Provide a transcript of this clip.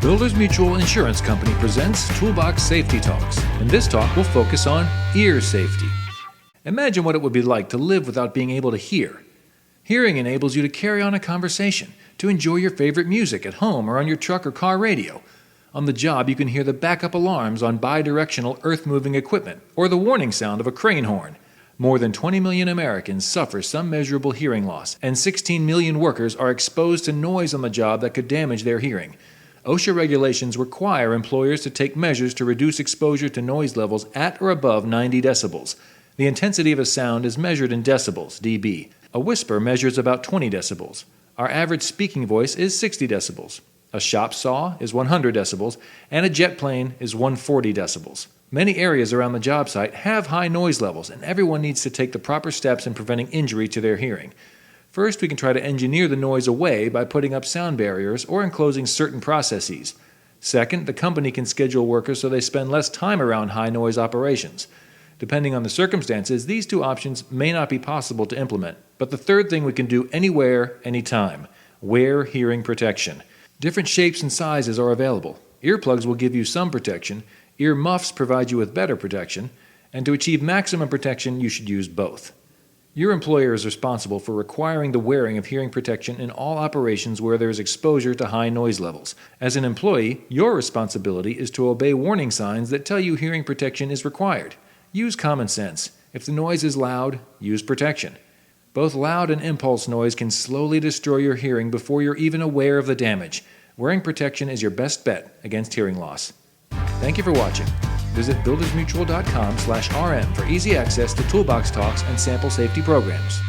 Builders Mutual Insurance Company presents Toolbox Safety Talks. In this talk, we'll focus on ear safety. Imagine what it would be like to live without being able to hear. Hearing enables you to carry on a conversation, to enjoy your favorite music at home or on your truck or car radio. On the job, you can hear the backup alarms on bidirectional earth-moving equipment or the warning sound of a crane horn. More than 20 million Americans suffer some measurable hearing loss, and 16 million workers are exposed to noise on the job that could damage their hearing. OSHA regulations require employers to take measures to reduce exposure to noise levels at or above 90 decibels. The intensity of a sound is measured in decibels, dB. A whisper measures about 20 decibels. Our average speaking voice is 60 decibels. A shop saw is 100 decibels, and a jet plane is 140 decibels. Many areas around the job site have high noise levels, and everyone needs to take the proper steps in preventing injury to their hearing. First, we can try to engineer the noise away by putting up sound barriers or enclosing certain processes. Second, the company can schedule workers so they spend less time around high-noise operations. Depending on the circumstances, these two options may not be possible to implement. But the third thing we can do anywhere, anytime: wear hearing protection. Different shapes and sizes are available. Earplugs will give you some protection, ear muffs provide you with better protection, and to achieve maximum protection, you should use both. Your employer is responsible for requiring the wearing of hearing protection in all operations where there is exposure to high noise levels. As an employee, your responsibility is to obey warning signs that tell you hearing protection is required. Use common sense. If the noise is loud, use protection. Both loud and impulse noise can slowly destroy your hearing before you're even aware of the damage. Wearing protection is your best bet against hearing loss. Thank you for watching. Visit buildersmutual.com/rm for easy access to Toolbox talks and sample safety programs.